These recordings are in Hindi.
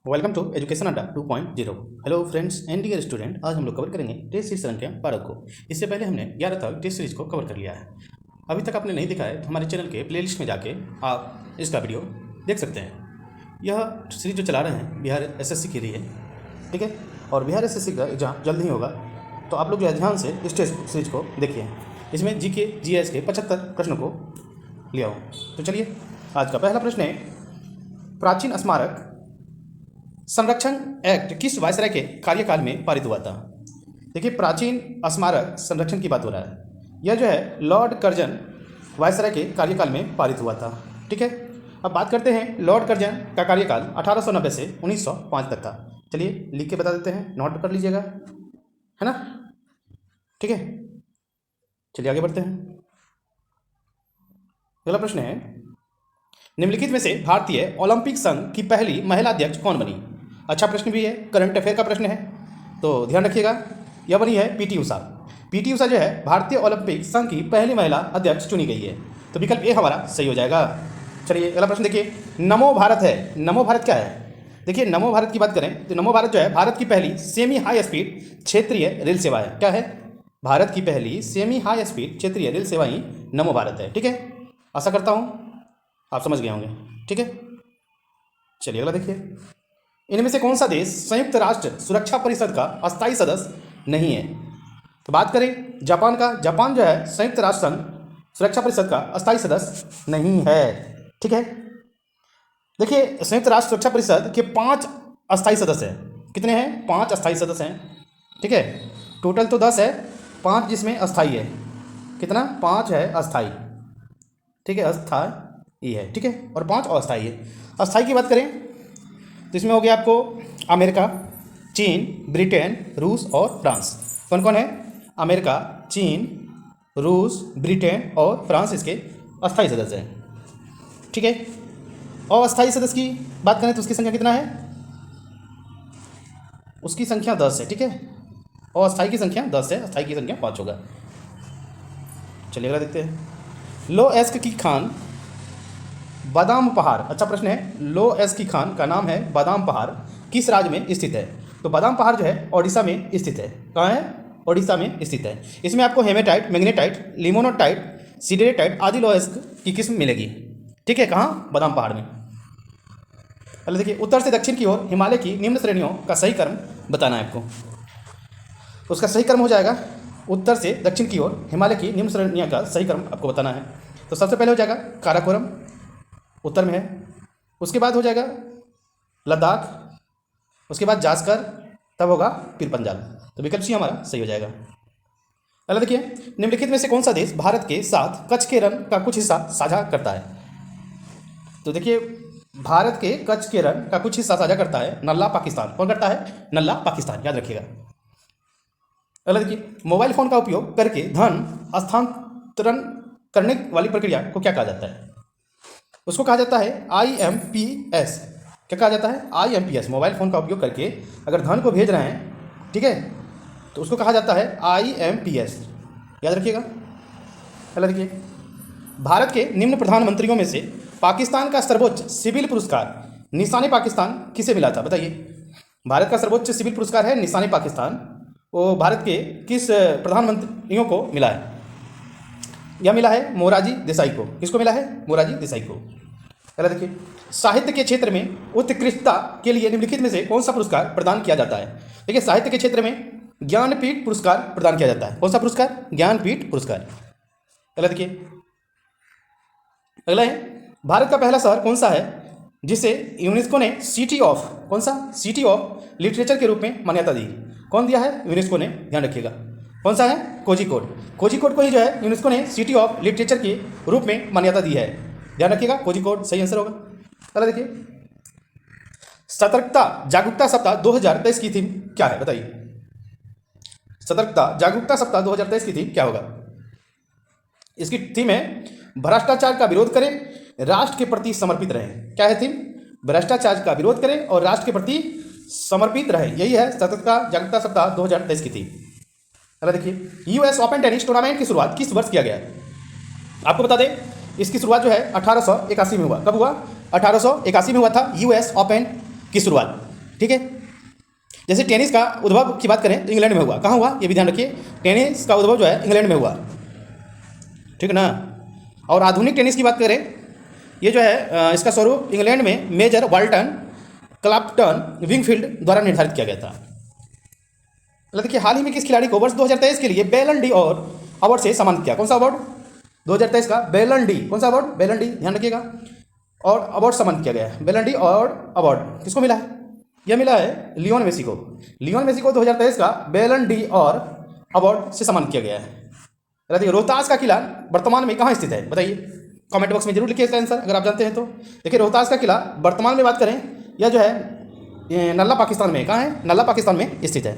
Welcome to education Adda 2.0। Hello friends and dear student, आज हम लोग कवर करेंगे टेस्ट सीरीज संख्या 12 को। इससे पहले हमने 11 तक टेस्ट सीरीज को कवर कर लिया है। अभी तक आपने नहीं देखा है तो हमारे चैनल के प्लेलिस्ट में जाके आप इसका वीडियो देख सकते हैं। यह सीरीज जो चला रहे हैं बिहार एसएससी के लिए, ठीक है, और बिहार एसएससी का एग्जाम जल्द ही होगा, तो आप लोग जो है ध्यान से इस टेस्ट सीरीज को देखिए। इसमें जीके जीएस के 75 प्रश्नों को लिया हो। तो चलिए, आज का पहला प्रश्न है, प्राचीन स्मारक संरक्षण एक्ट किस वायसराय के कार्यकाल में पारित हुआ था? देखिए, प्राचीन स्मारक संरक्षण की बात हो रहा है। यह जो है लॉर्ड कर्जन वायसराय के कार्यकाल में पारित हुआ था, ठीक है। अब बात करते हैं, लॉर्ड कर्जन का कार्यकाल 1890 से 1905 तक था। चलिए लिख के बता देते हैं, नोट कर लीजिएगा, है ना, ठीक है। चलिए आगे बढ़ते हैं। अगला प्रश्न है, निम्नलिखित में से भारतीय ओलंपिक संघ की पहली महिला अध्यक्ष कौन बनी? अच्छा प्रश्न भी है, करंट अफेयर का प्रश्न है, तो ध्यान रखिएगा। यह बनी है पीटी उषा। पीटी उषा जो है भारतीय ओलंपिक संघ की पहली महिला अध्यक्ष चुनी गई है, तो विकल्प ए हमारा सही हो जाएगा। चलिए अगला प्रश्न देखिए, नमो भारत है। नमो भारत क्या है? देखिए, नमो भारत की बात करें तो नमो भारत जो है भारत की पहली सेमी हाई स्पीड क्षेत्रीय रेल सेवा है। क्या है? भारत की पहली सेमी हाई स्पीड क्षेत्रीय रेल सेवा ही नमो भारत है, ठीक है। आशा करता हूँ आप समझ गए होंगे, ठीक है। चलिए अगला देखिए, इनमें से कौन सा देश संयुक्त राष्ट्र सुरक्षा परिषद का अस्थायी सदस्य नहीं है? तो बात करें जापान का। जापान जो है संयुक्त राष्ट्र संघ सुरक्षा परिषद का अस्थायी सदस्य नहीं है, ठीक है। देखिए, संयुक्त राष्ट्र सुरक्षा परिषद के 5 अस्थायी सदस्य हैं। कितने हैं? 5 अस्थायी सदस्य हैं, ठीक है। टोटल तो 10 है, 5 जिसमें अस्थायी है। कितना? 5 है अस्थायी, ठीक है, अस्थायी है, ठीक है, और 5 अस्थायी है। अस्थायी की बात करें तो इसमें हो गया आपको अमेरिका, चीन, ब्रिटेन, रूस और फ्रांस। कौन कौन है? अमेरिका, चीन, रूस, ब्रिटेन और फ्रांस इसके अस्थायी सदस्य हैं, ठीक है। और अस्थायी सदस्य की बात करें तो उसकी संख्या कितना है? उसकी संख्या 10 है, ठीक है। और अस्थायी की संख्या 10 है, अस्थायी की संख्या 5 होगा। चलिए अगला देखते हैं, लो एस्क की खान बादाम पहाड़। अच्छा प्रश्न है, लो एस की खान का नाम है बादाम पहाड़, किस राज्य में स्थित है? तो बादाम पहाड़ जो है ओडिशा में स्थित है। कहाँ है? ओडिशा में स्थित है। इसमें आपको हेमेटाइट, मैग्नेटाइट, लिमोनोटाइट, सीडेटाइट आदि लो एस्क की किस्म मिलेगी, ठीक है। कहाँ? बादाम पहाड़ में। पहले देखिए, उत्तर से दक्षिण की ओर हिमालय की निम्न श्रेणियों का सही क्रम बताना है आपको। उसका सही क्रम हो जाएगा, उत्तर से दक्षिण की ओर हिमालय की निम्न श्रेणियों का सही क्रम आपको बताना है। तो सबसे पहले हो जाएगा काराकोरम, उत्तर में है। उसके बाद हो जाएगा लद्दाख, उसके बाद जास्कर, तब होगा पीर पंजाल। तो विकल्प सी हमारा सही हो जाएगा। अगला देखिए, निम्नलिखित में से कौन सा देश भारत के साथ कच्छ के रण का कुछ हिस्सा साझा करता है? तो देखिए, भारत के कच्छ के रण का कुछ हिस्सा साझा करता है नल्ला पाकिस्तान। कौन करता है? नल्ला पाकिस्तान, याद रखिएगा। अगला देखिए, मोबाइल फोन का उपयोग करके धन हस्तांतरण करने वाली प्रक्रिया को क्या कहा जाता है? उसको कहा जाता है IMPS। क्या कहा जाता है? IMPS। मोबाइल फ़ोन का उपयोग करके अगर धन को भेज रहे हैं, ठीक है, तो उसको कहा जाता है IMPS, याद रखिएगा। अगला देखिए, भारत के निम्न प्रधानमंत्रियों में से पाकिस्तान का सर्वोच्च सिविल पुरस्कार निशान पाकिस्तान किसे मिला था? बताइए। भारत का सर्वोच्च सिविल पुरस्कार है निशान पाकिस्तान, वो भारत के किस प्रधानमंत्रियों को मिला है? यह मिला है मोरारजी देसाई को। किसको मिला है? मोरारजी देसाई को। अगला देखिए, साहित्य के क्षेत्र में उत्कृष्टता के लिए निम्नलिखित में से कौन सा पुरस्कार प्रदान किया जाता है? देखिए, साहित्य के क्षेत्र में ज्ञानपीठ पुरस्कार प्रदान किया जाता है। कौन सा पुरस्कार? ज्ञानपीठ पुरस्कार। अगला देखिए, अगला है, भारत का पहला शहर कौन सा है जिसे यूनेस्को ने सिटी ऑफ, कौन सा? सिटी ऑफ लिटरेचर के रूप में मान्यता दी। कौन दिया है? यूनेस्को ने, ध्यान रखिएगा। कौन सा है? कोझिकोड। कोझिकोड को ही जो है यूनेस्को ने सिटी ऑफ लिटरेचर के रूप में मान्यता दी है, ध्यान रखिएगा। कोझिकोड सही आंसर होगा। अगला देखिए, सतर्कता जागरूकता सप्ताह 2023 की थीम क्या है? बताइए। सतर्कता जागरूकता सप्ताह 2023 की थीम क्या होगा? इसकी थीम है भ्रष्टाचार का विरोध करें, राष्ट्र के प्रति समर्पित रहें। क्या है थीम? भ्रष्टाचार का विरोध करें और राष्ट्र के प्रति समर्पित रहें, यही है सतर्कता जागरूकता सप्ताह 2023 की थीम। अगला देखिए, यूएस ओपन टेनिस टूर्नामेंट की शुरुआत किस वर्ष किया गया? आपको बता दें, इसकी शुरुआत जो है 1881 में हुआ। कब हुआ? 1881 में हुआ था यूएस ओपन की शुरुआत। ठीक है। जैसे टेनिस का उद्भव की बात करें तो इंग्लैंड में हुआ। कहाँ हुआ ये भी ध्यान रखिए, टेनिस का उद्भव जो है इंग्लैंड में हुआ, ठीक है ना। और आधुनिक टेनिस की बात करें, ये जो है इसका स्वरूप इंग्लैंड में मेजर वाल्टन क्लाप्टन विंगफील्ड द्वारा निर्धारित किया गया था। मतलब देखिए, हाल ही में किस खिलाड़ी को वर्ष 2023 के लिए बैलन डी और अवार्ड से सम्मानित किया? कौन सा अवार्ड? 2023 का बैलन डी। कौन सा अवार्ड? बैलन डी, ध्यान रखिएगा। और अवार्ड सम्मानित किया गया है, बैलन डी और अवार्ड किसको मिला है? यह मिला है लियोन मेसी को। लियोन मेसी को 2023 का बैलन डी और अवार्ड से सम्मानित किया गया है। देखिए, रोहतास का किला वर्तमान में कहाँ स्थित है बताइए? कमेंट बॉक्स में जरूर लिखिए इसका आंसर अगर आप जानते हैं तो। देखिए, रोहतास का किला वर्तमान में बात करें, यह जो है नल्ला पाकिस्तान में, कहाँ है? नल्ला पाकिस्तान में स्थित है,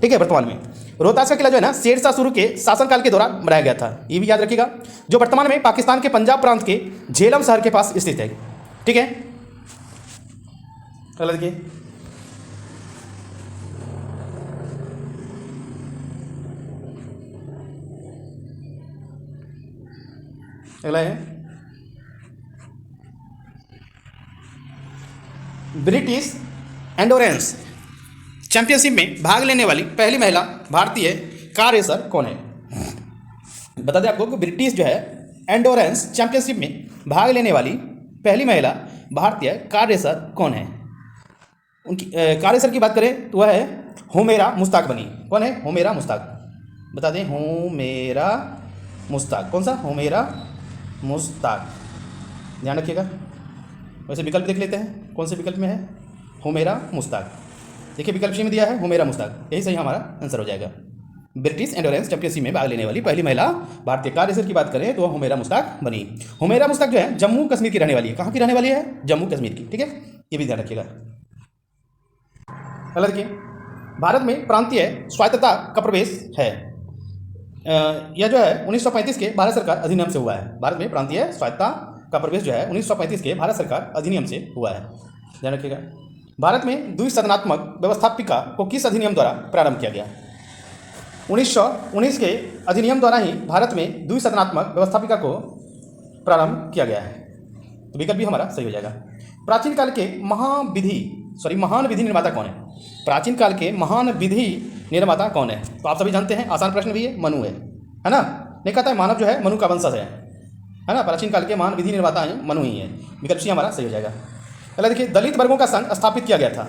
ठीक है। वर्तमान में रोहतास का किला जो है ना, शेरशाह सूरी के शासनकाल के दौरान बनाया गया था, ये भी याद रखिएगा, जो वर्तमान में पाकिस्तान के पंजाब प्रांत के झेलम शहर के पास स्थित है, ठीक है। अगला देखिए, अगला है ब्रिटिश एंडोरेंस चैंपियनशिप में भाग लेने वाली पहली महिला भारतीय कार रेसर कौन है? बता दें आपको कि ब्रिटिश जो है एंडोरेंस चैंपियनशिप में भाग लेने वाली पहली महिला भारतीय कार रेसर कौन है? उनकी कार रेसर की बात करें तो वह है हुमैरा मुश्ताक बनी। कौन है? हुमैरा मुश्ताक। बता दें, हुमैरा मुश्ताक। कौन सा? हुमैरा मुश्ताक, ध्यान रखिएगा। वैसे विकल्प देख लेते हैं, कौन से विकल्प में है? हुमैरा मुश्ताक। देखिए, विकल्प सी में दिया है हुमैरा मुश्ताक, यही सही हमारा आंसर हो जाएगा। ब्रिटिश एंडोरेंस चैंपियनशिप में भाग लेने वाली पहली महिला भारतीय कार रेसर की बात करें तो वह हुमैरा मुश्ताक बनी। हुमैरा मुश्ताक जो है जम्मू कश्मीर की रहने वाली है। कहाँ की रहने वाली है? जम्मू कश्मीर की, ठीक है, ये भी ध्यान रखिएगा। अगला देखिए, भारत में प्रांतीय स्वायत्तता का प्रवेश है, यह जो है 1935 के भारत सरकार अधिनियम से हुआ है। भारत में प्रांतीय स्वायत्तता का प्रवेश जो है 1935 के भारत सरकार अधिनियम से हुआ है, ध्यान रखिएगा। भारत में द्विसदनात्मक व्यवस्थापिका को किस अधिनियम द्वारा प्रारंभ किया गया? 1919 के अधिनियम द्वारा ही भारत में द्विसदनात्मक व्यवस्थापिका को प्रारंभ किया गया है, तो विकल्प भी हमारा सही हो जाएगा। प्राचीन काल के महान विधि निर्माता कौन है? प्राचीन काल के महान विधि निर्माता कौन है? तो आप सभी जानते हैं, आसान प्रश्न भी है, मनु है ना। नहीं कहता है मानव जो है मनु का वंशज है ना। प्राचीन काल के महान विधि निर्माता है मनु ही है, विकल्प सी हमारा सही हो जाएगा। अगला देखिए, दलित वर्गों का संघ स्थापित किया गया था।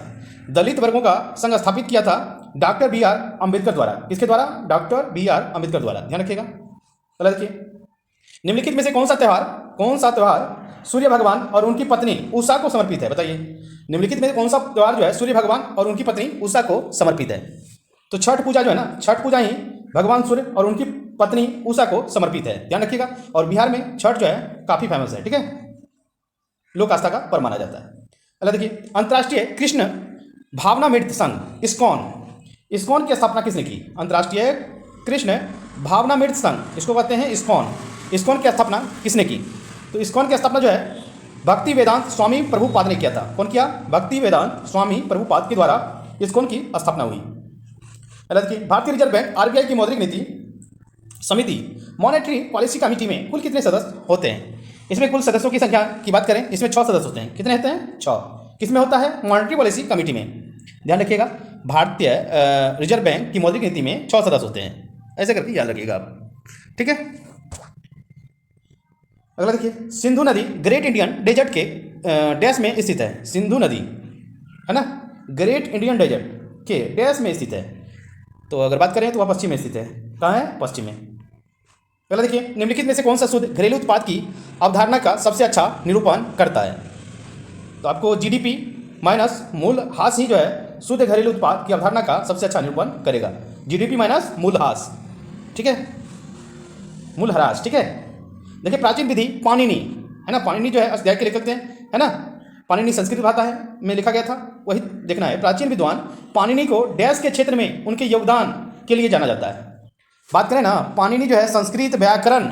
दलित वर्गों का संघ स्थापित किया था डॉक्टर बी.आर. अम्बेडकर द्वारा। किसके द्वारा? Doctor B R. अम्बेडकर द्वारा, ध्यान रखिएगा। अगला देखिए, निम्नलिखित में से कौन सा त्यौहार सूर्य भगवान और उनकी पत्नी उषा को समर्पित है? बताइए, निम्नलिखित में कौन सा त्यौहार जो है सूर्य भगवान और उनकी पत्नी उषा को समर्पित है? तो छठ पूजा जो है ना, छठ पूजा ही भगवान सूर्य और उनकी पत्नी उषा को समर्पित है, ध्यान रखिएगा। और बिहार में छठ जो है काफी फेमस है, ठीक है, लोक आस्था का पर्व माना जाता है। अगला देखिए, अंतर्राष्ट्रीय कृष्ण भावनामृत संघ इस्कॉन की स्थापना किसने की? अंतर्राष्ट्रीय कृष्ण भावनामृत संघ, इसको कहते हैं इस्कॉन की स्थापना किसने की? तो इस्कॉन की स्थापना जो है भक्ति वेदांत स्वामी प्रभुपाद ने किया था। कौन किया? भक्ति वेदांत स्वामी प्रभुपाद के द्वारा इस्कॉन की स्थापना हुई। अगला देखिए, भारतीय रिजर्व बैंक आरबीआई की मौद्रिक नीति समिति मॉनेटरी पॉलिसी कमेटी में कुल कितने सदस्य होते हैं? इसमें कुल सदस्यों की संख्या की बात करें, इसमें 6 सदस्य होते हैं। कितने होते हैं? 6। किसमें होता है? मॉनेटरी पॉलिसी कमेटी में, ध्यान रखिएगा। भारतीय रिजर्व बैंक की मौद्रिक नीति में 6 सदस्य होते हैं, ऐसे करके याद रखिएगा आप, ठीक है। अगला देखिए, सिंधु नदी ग्रेट इंडियन डेजर्ट के डैश में स्थित है। सिंधु नदी है ना, ग्रेट इंडियन डेजर्ट के डैश में स्थित है। तो अगर बात करें तो वह पश्चिम में स्थित है। कहाँ है? पश्चिम में। अगला देखिए, निम्नलिखित में से कौन सा शुद्ध घरेलू उत्पाद की अवधारणा का सबसे अच्छा निरूपण करता है? तो आपको जीडीपी माइनस मूल्यह्रास ही जो है शुद्ध घरेलू उत्पाद की अवधारणा का सबसे अच्छा निरूपण करेगा। जीडीपी माइनस मूल्यह्रास, ठीक है, मूल्यह्रास, ठीक है। देखिए, प्राचीन विधि पाणिनि है ना, पाणिनि जो है अध्याय के लेखक थे, है ना। पाणिनि संस्कृत भाषा है में लिखा गया था, वही देखना है। प्राचीन विद्वान पाणिनि को डैश के क्षेत्र में उनके योगदान के लिए जाना जाता है। बात करें ना, पाणिनि जो है संस्कृत व्याकरण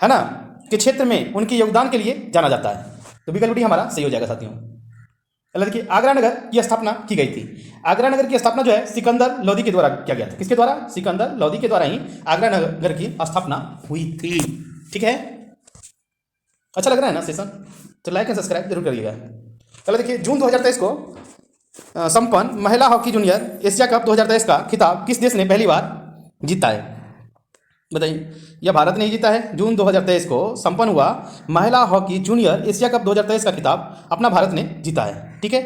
है ना के क्षेत्र में उनके योगदान के लिए जाना जाता है, तो विकल्प डी हमारा सही हो जाएगा साथियों। अगला देखिए, आगरा नगर की स्थापना की गई थी। आगरा नगर की स्थापना जो है सिकंदर लोदी के द्वारा किया गया था। किसके द्वारा? सिकंदर लोदी के द्वारा ही आगरा नगर की स्थापना हुई थी, ठीक है। अच्छा लग रहा है ना सेशन? तो लाइक एंड सब्सक्राइब जरूर करिएगा। चलो देखिए, जून 2023 को संपन्न महिला हॉकी जूनियर एशिया कप 2023 का खिताब किस देश ने पहली बार जीता है? बताइए। यह भारत ने ही जीता है। जून 2023 को संपन्न हुआ महिला हॉकी जूनियर एशिया कप 2023 का खिताब अपना भारत ने जीता है। ठीक है।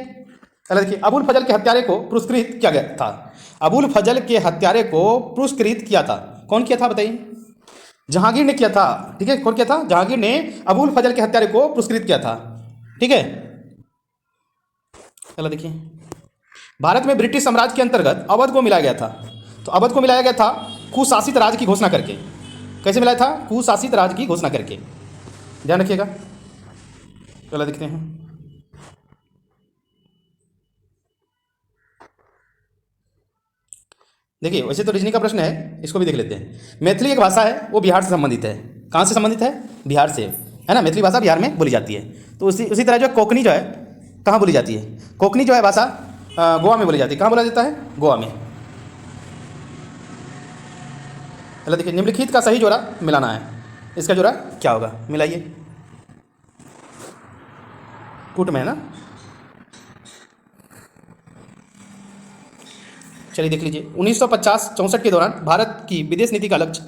अगला देखिए, अबुल फजल के हत्यारे को पुरस्कृत किया गया था। अबुल फजल के हत्यारे को पुरस्कृत किया था, कौन किया था बताइए? जहांगीर ने किया था। ठीक है, कौन किया था? जहांगीर ने अबुल फजल के हत्यारे को पुरस्कृत किया था। ठीक है। अगला देखिए, भारत में ब्रिटिश साम्राज्य के अंतर्गत अवध को मिलाया गया था। तो अवध को मिलाया गया था कुशासित राज्य की घोषणा करके। कैसे मिलाया था? कुशासित राज्य की घोषणा करके, ध्यान रखिएगा। अगला देखते हैं, देखिए वैसे तो रीजनिंग का प्रश्न है, इसको भी देख लेते हैं। मैथिली एक भाषा है, वो बिहार से संबंधित है। कहाँ से संबंधित है? बिहार से, है ना। मैथिली भाषा बिहार में बोली जाती है। तो उसी तरह जो कोंकणी जो है कहाँ बोली जाती है? कोंकणी जो है भाषा गोवा में बोली जाती है। कहाँ बोला जाता है? गोवा में। चलो देखिए, निम्नलिखित का सही जोड़ा मिलाना है। इसका जोड़ा क्या होगा? मिलाइए। कूट में है ना। चलिए देख लीजिए, 1950-64 के दौरान भारत की विदेश नीति का लक्ष्य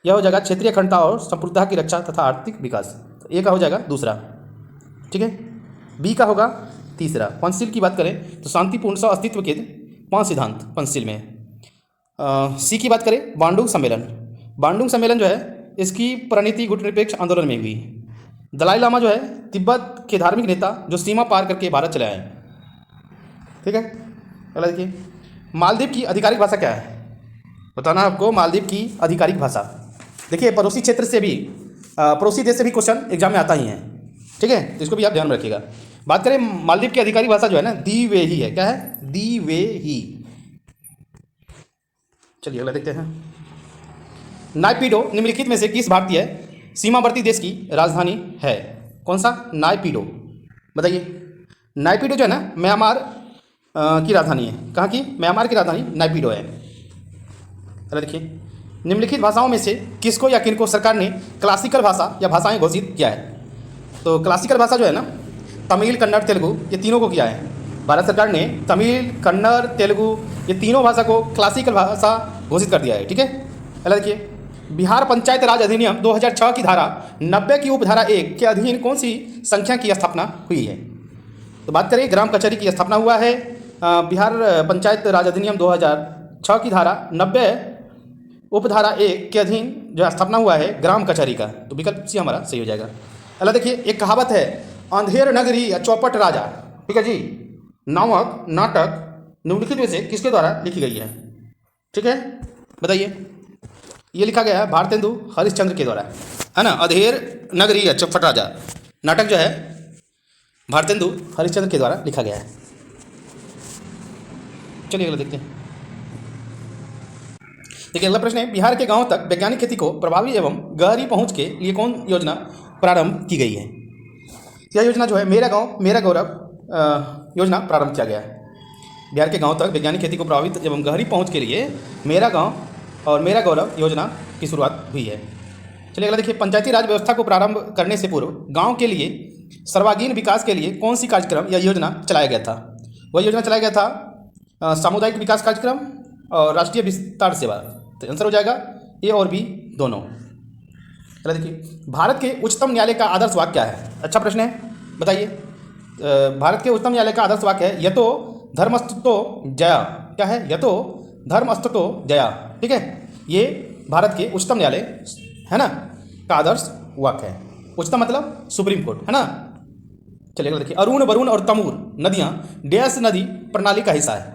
यह हो जाएगा क्षेत्रीय अखंडता और संप्रभुता की रक्षा तथा आर्थिक विकास। तो ए का हो जाएगा दूसरा। ठीक है। बी का होगा तीसरा। पंचशील की बात करें तो शांतिपूर्ण सह अस्तित्व के 5 सिद्धांत पंचशील में। सी की बात करें, बांडुंग सम्मेलन। बांडुंग सम्मेलन जो है इसकी प्रणीति गुटनिरपेक्ष आंदोलन में हुई। दलाई लामा जो है तिब्बत के धार्मिक नेता जो सीमा पार करके भारत चले आए। ठीक है। अगला देखिए, मालदीव की आधिकारिक भाषा क्या है? बताना आपको मालदीव की आधिकारिक भाषा। देखिए, पड़ोसी क्षेत्र से भी पड़ोसी देश से भी क्वेश्चन एग्जाम में आता ही है। ठीक है, तो इसको भी आप ध्यान में रखिएगा। बात करें मालदीव की आधिकारिक भाषा जो है ना, द्विवेही है। क्या है? द्विवेही। चलिए अगला देखते हैं, नायपीडो निम्नलिखित में से किस भारतीय सीमावर्ती देश की राजधानी है? कौन सा? नायपीडो। बताइए। नायपीडो जो है ना म्यांमार की राजधानी है। कहाँ की? म्यांमार की राजधानी नायपीडो है। अरे देखिए, निम्नलिखित भाषाओं में से किसको या किनको सरकार ने क्लासिकल भाषा या भाषाएं घोषित किया है? तो क्लासिकल भाषा जो है ना, तमिल, कन्नड़, तेलुगु, ये तीनों को किया है। भारत सरकार ने तमिल, कन्नड़, तेलुगु ये तीनों भाषा को क्लासिकल भाषा घोषित कर दिया है। ठीक है। अगला देखिए, बिहार पंचायत राज अधिनियम 2006 की धारा 90 की उपधारा 1 के अधीन कौन सी संख्या की स्थापना हुई है? तो बात करें ग्राम कचहरी की स्थापना हुआ है। बिहार पंचायत राज अधिनियम 2006 की धारा 90 उपधारा 1 के अधीन जो स्थापना हुआ है ग्राम कचहरी का। तो विकल्प सी हमारा सही हो जाएगा। अगला देखिए, एक कहावत है, अंधेर नगरी या चौपट राजा, ठीक है जी, नामक नाटक निम्नलिखित में से किसके द्वारा लिखी गई है? ठीक है, बताइए। ये लिखा गया है भारतेंदु हरिश्चंद्र के द्वारा, है ना। अधेर नगरी या चौपट राजा नाटक जो है भारतेंदु हरिश्चंद्र के द्वारा लिखा गया है। चलिए अगला देखते हैं। देखिए अगला प्रश्न है, बिहार के गांवों तक वैज्ञानिक खेती को प्रभावी एवं गहरी पहुंच के लिए कौन योजना प्रारंभ की गई है? यह योजना जो है मेरा गांव मेरा गौरव योजना प्रारंभ किया गया है। बिहार के गांव तक वैज्ञानिक खेती को प्रभावित एवं गहरी पहुंच के लिए मेरा गांव और मेरा गौरव योजना की शुरुआत हुई है। चलिए अगला देखिए, पंचायती राज व्यवस्था को प्रारंभ करने से पूर्व गांव के लिए सर्वांगीण विकास के लिए कौन सी कार्यक्रम या योजना चलाया गया था? वह योजना चलाया गया था सामुदायिक विकास कार्यक्रम और राष्ट्रीय विस्तार सेवा। तो आंसर हो जाएगा ए और बी दोनों। चलिए देखिए, भारत के उच्चतम न्यायालय का आदर्श वाक्य क्या है? अच्छा प्रश्न है, बताइए। भारत के उच्चतम न्यायालय का आदर्श वाक्य है यतो धर्मस्तुतो जया। क्या है? यतो धर्मस्तुतो जया। ठीक है, ये भारत के उच्चतम न्यायालय है ना का आदर्श वाक्य है। उच्चतम मतलब सुप्रीम कोर्ट, है ना। चलिए देखिए, अरुण, वरुण और तमूर नदियाँ डैश नदी प्रणाली का हिस्सा है।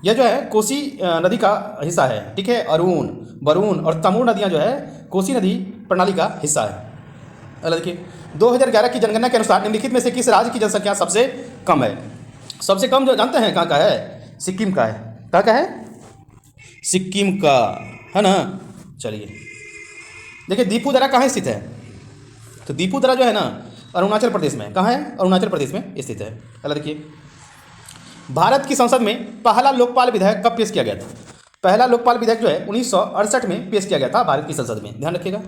यह जो है कोसी नदी का हिस्सा है। ठीक है, अरुण, वरुण और तमूर नदियाँ जो है कोसी नदी प्रणाली का हिस्सा है। अगला देखिए, 2011 की जनगणना के अनुसार निम्नलिखित में से किस राज्य की जनसंख्या सबसे कम है? सबसे कम जो जानते हैं कहाँ का है? सिक्किम का है। कहाँ का है? सिक्किम का, है ना। चलिए देखिए, दीपूदरा कहाँ स्थित है? तो दीपूदरा जो है ना अरुणाचल प्रदेश में। कहाँ है? अरुणाचल प्रदेश में स्थित है। अगला देखिए, भारत की संसद में पहला लोकपाल विधेयक कब पेश किया गया था? पहला लोकपाल विधेयक जो है 1968 में पेश किया गया था भारत की संसद में, ध्यान रखिएगा।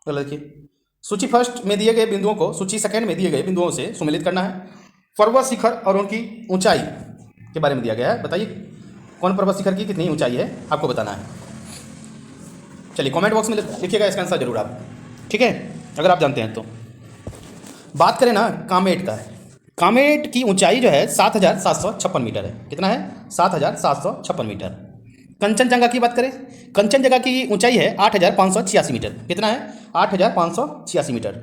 अगला देखिए, सूची फर्स्ट में दिए गए बिंदुओं को सूची सेकंड में दिए गए बिंदुओं से सुमेलित करना है। पर्वत शिखर और उनकी ऊंचाई के बारे में दिया गया है। बताइए कौन पर्वत शिखर की कितनी ऊंचाई है, आपको बताना है। चलिए कमेंट बॉक्स में लिखिएगा इसका आंसर जरूर आप, ठीक है, अगर आप जानते हैं तो। बात करें ना कामेट का, कामेट की ऊंचाई जो है 7,756 मीटर है। कितना है? 7,756 मीटर। कंचनजंगा की बात करें, कंचनजंगा की ऊंचाई है 8,586 मीटर। कितना है? 8,586 मीटर,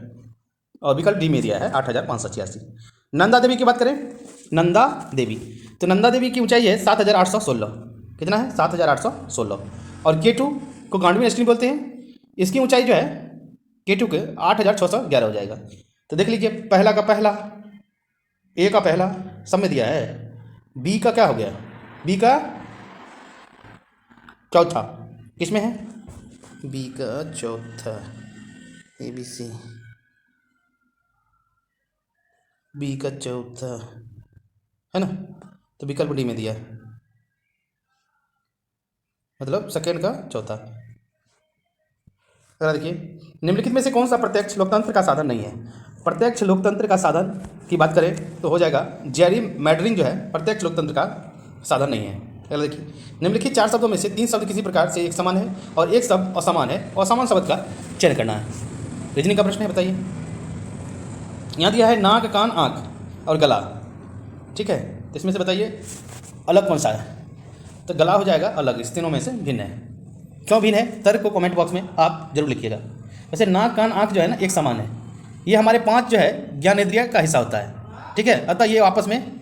और विकल्प डी में दिया है 8,586। नंदा देवी की बात करें, नंदा देवी, तो नंदा देवी की ऊंचाई है 7,816। कितना है? 7,816। और केटू को गांडवी स्ट्रीम बोलते हैं, इसकी ऊंचाई जो है केटू के 8,611 हो जाएगा। तो देख लीजिए, पहला का पहला, ए का पहला सब में दिया है, बी का क्या हो गया? बी का चौथा किस में है? बी का चौथा, ए बी सी, बी का चौथा है ना, तो विकल्प डी में दिया है, मतलब सेकेंड का चौथा। अगर देखिए, निम्नलिखित में से कौन सा प्रत्यक्ष लोकतंत्र का साधन नहीं है? प्रत्यक्ष लोकतंत्र का साधन की बात करें तो हो जाएगा जेरी मैडरिंग जो है प्रत्यक्ष लोकतंत्र का साधन नहीं है। अगर देखिए, निम्नलिखित 4 शब्दों में से 3 शब्द किसी प्रकार से एक समान है और एक शब्द असमान है, असमान शब्द का चयन करना है। रीजनिंग का प्रश्न है, बताइए। यहाँ दिया है नाक, कान, आँख और गला, ठीक है, तो इसमें से बताइए अलग कौन सा है? तो गला हो जाएगा अलग, इस तीनों में से भिन्न है। क्यों भिन्न है? तर्क को कमेंट बॉक्स में आप जरूर लिखिएगा। वैसे नाक, कान, आँख जो है ना एक समान है, ये हमारे 5 जो है ज्ञानेंद्रिय का हिस्सा होता है, ठीक है, अतः ये आपस में।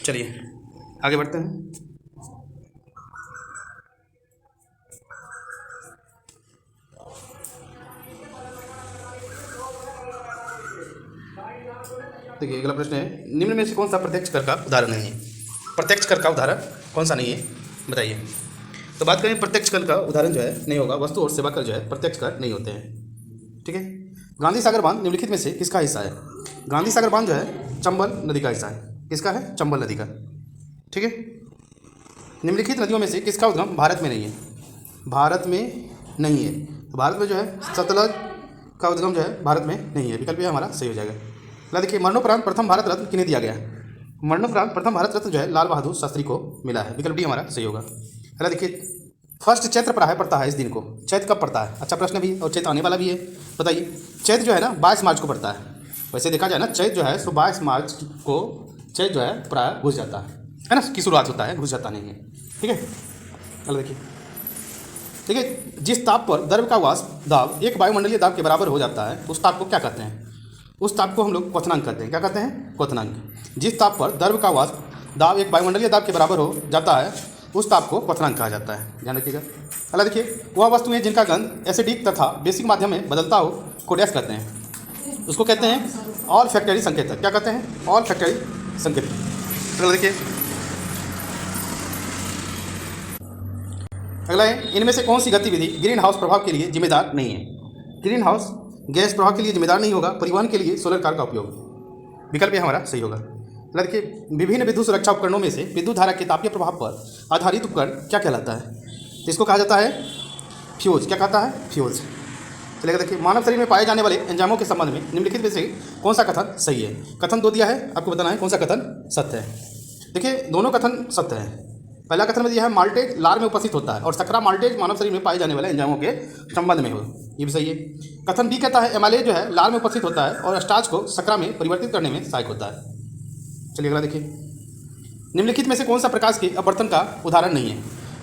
चलिए आगे बढ़ते हैं। देखिए अगला प्रश्न है, निम्न में से कौन सा प्रत्यक्ष कर का उदाहरण नहीं है? प्रत्यक्ष कर का उदाहरण कौन सा नहीं है, बताइए। तो बात करें प्रत्यक्ष कर का उदाहरण जो है नहीं होगा, वस्तु और सेवा कर जो है प्रत्यक्ष कर नहीं होते हैं, ठीक है। गांधी सागर बांध निम्नलिखित में से किसका हिस्सा है? गांधी सागर बांध जो है चंबल नदी का हिस्सा है। किसका है? चंबल नदी का, ठीक है। निम्नलिखित नदियों में से किसका उद्गम भारत में नहीं है? भारत में नहीं है, तो भारत में जो है सतलज का उद्गम जो है भारत में नहीं है, विकल्प हमारा सही हो जाएगा। अगला देखिए, मरणोपरांत प्रथम भारत रत्न किन्हें दिया गया है? मरणोपरांत प्रथम भारत रत्न जो है लाल बहादुर शास्त्री को मिला है, विकल्प डी हमारा सही होगा। अगला देखिए, फर्स्ट चैत्र पड़ता है इस दिन को, चैत्र कब पड़ता है? अच्छा प्रश्न भी, और चैत्र आने वाला भी है, बताइए। चैत्र जो है ना 22 मार्च को पड़ता है। वैसे देखा जाए ना, चैत्र जो है 22 मार्च को चैत्र जो है प्राय घुस जाता है ना, की शुरुआत होता है, घुस जाता नहीं है, ठीक है। अगला देखिए, जिस ताप पर द्रव्य का वाष्प दाब एक वायुमंडलीय दाब के बराबर हो जाता है उस ताप को क्या कहते हैं? उस ताप को हम लोग क्वथनांक कहते हैं। क्या कहते हैं? क्वथनांक। जिस ताप पर द्रव्य का वाष्प दाब एक वायुमंडलीय दाब के बराबर हो जाता है उस ताप को क्वथनांक कहा जाता है, ध्यान रखिएगा। अगला देखिए, वह वस्तुएं जिनका गंध एसिडिक तथा बेसिक माध्यम में बदलता हो को डैश कहते हैं? उसको कहते हैं ऑल फैक्टरी संकेतक। क्या कहते हैं? ऑल फैक्टरी संकेतक। अगला देखिए, अगला है, इनमें से कौन सी गतिविधि ग्रीन हाउस प्रभाव के लिए जिम्मेदार नहीं है? ग्रीन हाउस गैस प्रभाव के लिए जिम्मेदार नहीं होगा परिवहन के लिए सोलर कार का उपयोग, विकल्प ये हमारा सही होगा। देखिए, विभिन्न विद्युत सुरक्षा उपकरणों में से विद्युत धारा के तापीय प्रभाव पर आधारित उपकरण क्या कहलाता है? तो इसको कहा जाता है फ्यूज। क्या कहता है? फ्यूज। चलिए देखिए, मानव शरीर में पाए जाने वाले एंजाइमों के संबंध में निम्नलिखित में से कौन सा कथन सही है? कथन 2 दिया है, आपको बताना है कौन सा कथन सत्य है। देखिए, दोनों कथन सत्य है। पहला कथन में दिया है माल्टेज लार में उपस्थित होता है और सक्रा माल्टेज मानव शरीर में पाए जाने वाले एंजाइमों के संबंध में हो, ये भी सही है। कथन बी कहता है एमाइलेज जो है लार में उपस्थित होता है और स्टार्च को सक्रा में परिवर्तित करने में सहायक होता है। चलिए अगला देखिए, निम्नलिखित में से कौन सा प्रकाश के अपवर्तन का उदाहरण नहीं है?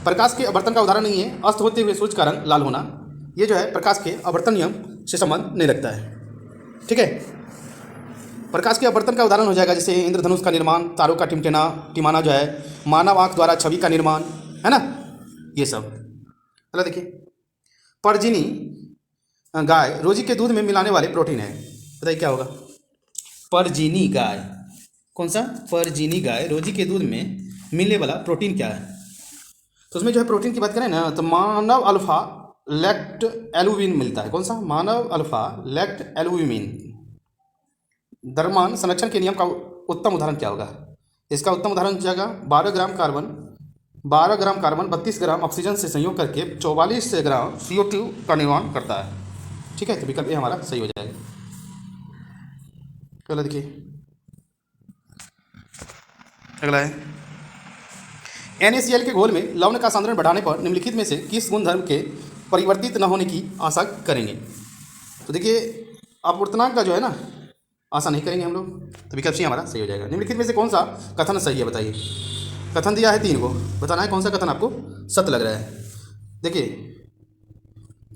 प्रकाश के अपवर्तन का उदाहरण नहीं है अस्त होते हुए सूर्य का रंग लाल होना, ये जो है प्रकाश के अपवर्तन नियम से संबंध नहीं रखता है, ठीक है। प्रकाश के अपवर्तन का उदाहरण हो जाएगा जैसे इंद्रधनुष का निर्माण, तारों का टिमाना जो है, मानव आँख द्वारा छवि का निर्माण, है ना, ये सब। चलो देखिए, परजीनी गाय रोजी के दूध में मिलाने वाले प्रोटीन है, बताइए क्या होगा? परजीनी गाय, कौन सा? परजीनी गाय रोजी के दूध में मिलने वाला प्रोटीन क्या है? तो उसमें जो है प्रोटीन की बात करें ना, तो मानव अल्फा लेक्ट एल्बुमिन मिलता है। कौन सा? मानव अल्फा लेक्ट एल्बुमिन। द्रव्यमान संरक्षण के नियम का उत्तम उदाहरण क्या होगा? इसका उत्तम उदाहरण जाएगा 12 ग्राम कार्बन 32 ग्राम ऑक्सीजन से संयोग करके 44 ग्राम CO2 का निर्माण करता है। ठीक है, तो विकल्प ए हमारा सही हो जाएगा। अगला देखिए, अगला है NaCl के घोल में लवण का सांद्रण बढ़ाने पर निम्नलिखित में से किस गुणधर्म के परिवर्तित न होने की आशा करेंगे। तो देखिए अपवर्तनांक का जो है ना आशा नहीं करेंगे हम लोग, तो विकल्प सी हमारा सही हो जाएगा। निम्नलिखित में से कौन सा कथन सही है बताइए। कथन दिया है 3 को, बताना है कौन सा कथन आपको सत्य लग रहा है। देखिए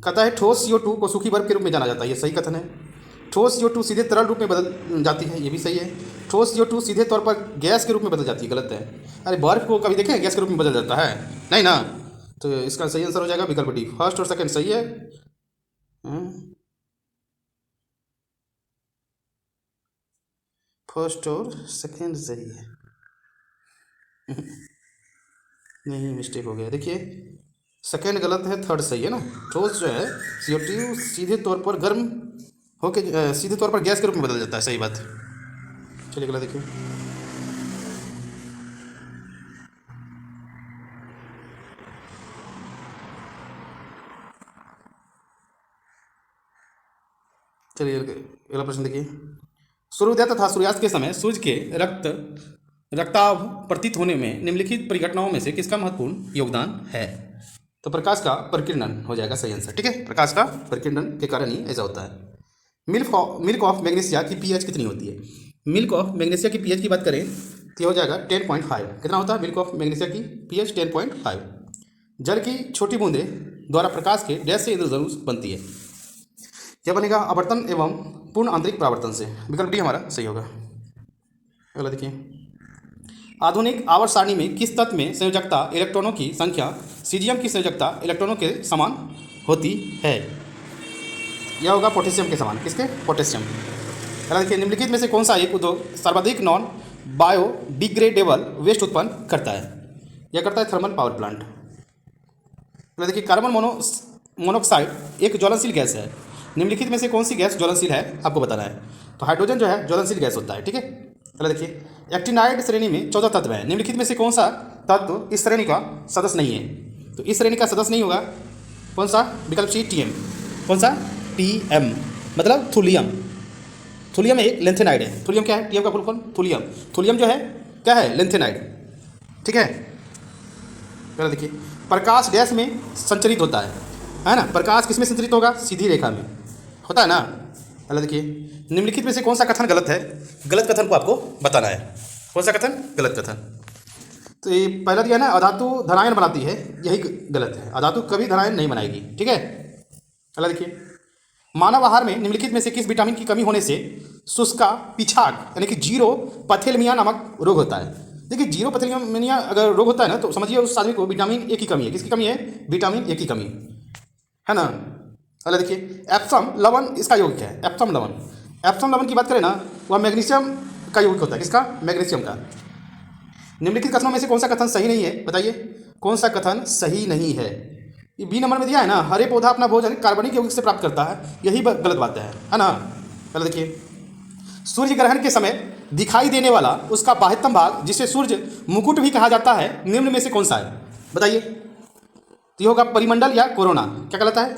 कहता है ठोस CO2 को सूखी बर्फ के रूप में जाना जाता है, ये सही कथन है। ठोस CO2 सीधे तरल रूप में बदल जाती है, ये भी सही है। ठोस CO2 सीधे तौर पर गैस के रूप में बदल जाती है, गलत है। अरे बर्फ को कभी देखें गैस के रूप में बदल जाता है, नहीं ना। तो इसका सही आंसर हो जाएगा विकल्प डी, फर्स्ट और सेकंड सही है। फर्स्ट और सेकंड सही है। नहीं मिस्टेक हो गया, देखिए सेकंड गलत है, थर्ड सही है ना। ठोस जो है CO2 सीधे तौर पर गर्म होकर सीधे तौर पर गैस के रूप में बदल जाता है, सही बात। चलिए अगला देखिए, चलिए अगला प्रश्न देखिए। सूर्योदय तथा सूर्यास्त के समय सूर्य के रक्ताभ प्रतीत होने में निम्नलिखित परिघटनाओं में से किसका महत्वपूर्ण योगदान है। तो प्रकाश का परिकिरणन हो जाएगा सही आंसर, ठीक है। प्रकाश का परिकिरणन के कारण ही ऐसा होता है। मिल्क ऑफ मैग्नीशिया की pH कितनी होती है। मिल्क ऑफ मैग्नीशिया की pH की बात करें तो हो जाएगा 10.5। कितना होता है मिल्क ऑफ मैग्नीशिया की pH 10.5। जल की छोटी बूंदें द्वारा प्रकाश के डैश से इंद्रधनुष बनती है, यह बनेगा आवर्तन एवं पूर्ण आंतरिक परावर्तन से। विकल्प डी हमारा सही होगा। अगला देखिए, आधुनिक आवर्त सारणी में किस तत्व में संयोजकता इलेक्ट्रॉनों की संख्या सीजियम की संयोजकता इलेक्ट्रॉनों के समान होती है। यह होगा पोटेशियम के समान, किसके, पोटेशियम। अगला देखिए, निम्नलिखित में से कौन सा एक उद्योग सर्वाधिक नॉन बायोडिग्रेडेबल वेस्ट उत्पन्न करता है। यह करता है थर्मल पावर प्लांट। अगला देखिए, कार्बन मोनोऑक्साइड एक ज्वलनशील गैस है, निम्नलिखित में से कौन सी गैस ज्वलनशील है आपको बताना है। तो हाइड्रोजन जो है ज्वलनशील गैस होता है, ठीक है। अगला देखिए, एक्टिनाइड श्रेणी में 14 तत्व हैं, निम्नलिखित में से कौन सा तत्व इस श्रेणी का सदस्य नहीं है। तो इस श्रेणी का सदस्य नहीं होगा कौन सा, विकल्प सी TM। कौन सा, TM मतलब थुलियम। थुलियम एक लेंथेनाइड है। थुलियम क्या है, TM का फुल फॉर्म थुलियम। थुलियम जो है क्या है, लेंथेनाइड, ठीक है। अगला देखिए, प्रकाश डैश में संचरित होता है ना। प्रकाश किस में संचरित होगा, सीधी रेखा में होता है ना। अगला देखिए, निम्नलिखित में से कौन सा कथन गलत है। गलत कथन को आपको बताना है, कौन सा कथन गलत कथन। तो ये पहला दिया ना, अधातु धनायन बनाती है, यही गलत है। अधातु कभी धनायन नहीं बनाएगी, ठीक है। अगला देखिए, मानव आहार में निम्नलिखित में से किस विटामिन की कमी होने से शुष्का पिछाग यानी कि जीरो पथेलमिया नामक रोग होता है। देखिए जीरो पथेलमिया अगर रोग होता है ना तो समझिए उस आदमी को विटामिन ए की कमी है। किसकी कमी है, विटामिन ए की कमी है ना। अगला देखिए, एप्सम लवण इसका यौगिक है। एप्सम लवण, एप्सम लवण की बात करें ना, वह मैग्नीशियम का यौगिक होता है। किसका, मैग्नीशियम का। निम्नलिखित कथनों में से कौन सा कथन सही नहीं है, बताइए कौन सा कथन सही नहीं है। ये बी नंबर में दिया है ना, हरे पौधा अपना भोजन कार्बनिक यौगिक से प्राप्त करता है, यही गलत बात है ना। पहले देखिए, सूर्य ग्रहण के समय दिखाई देने वाला उसका बाह्यतम भाग जिसे सूर्य मुकुट भी कहा जाता है, निम्न में से कौन सा है बताइए। तो ये होगा परिमंडल या कोरोना। क्या कहलाता है,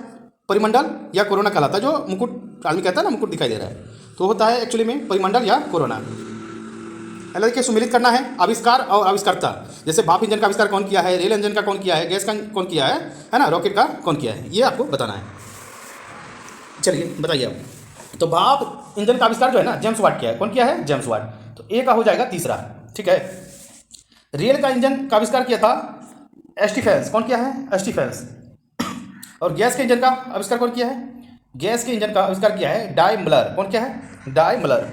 परिमंडल या कोरोना कहलाता है। जो मुकुट आदमी कहता है ना, मुकुट दिखाई दे रहा है, तो होता है एक्चुअली में परिमंडल या कोरोना। पहले देखिए, सुमिलित करना है आविष्कार और आविष्कर्ता। जैसे भाप इंजन का आविष्कार कौन किया है, रेल इंजन का कौन किया है, गैस का कौन किया है ना, रॉकेट का कौन किया है, ये आपको बताना है। चलिए बताइए आप। तो भाप इंजन का आविष्कार जो है ना, जेम्स वाट किया है। कौन किया है, जेम्स वाट। तो ए का हो जाएगा तीसरा, ठीक है। रेल का इंजन का आविष्कार किया था स्टीफेंस। कौन किया है, स्टीफेंस। और गैस के इंजन का आविष्कार कौन किया है, गैस के इंजन का आविष्कार किया है डायमलर। कौन किया है, डायमलर।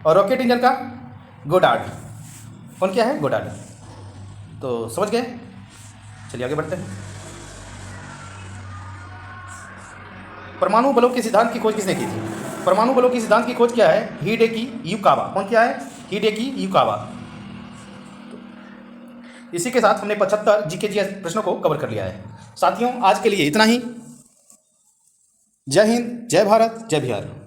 और रॉकेट इंजन का गोडार्ड। कौन किया है, गोडार्ड। तो समझ गए। चलिए आगे बढ़ते हैं। परमाणु बलों के सिद्धांत की खोज किसने की थी। परमाणु बलों की सिद्धांत की खोज क्या है, हिडेकी युकावा। कौन किया है, हिडेकी युकावा। इसी के साथ हमने 75 जीके प्रश्नों को कवर कर लिया है। साथियों आज के लिए इतना ही। जय हिंद, जय भारत, जय बिहार।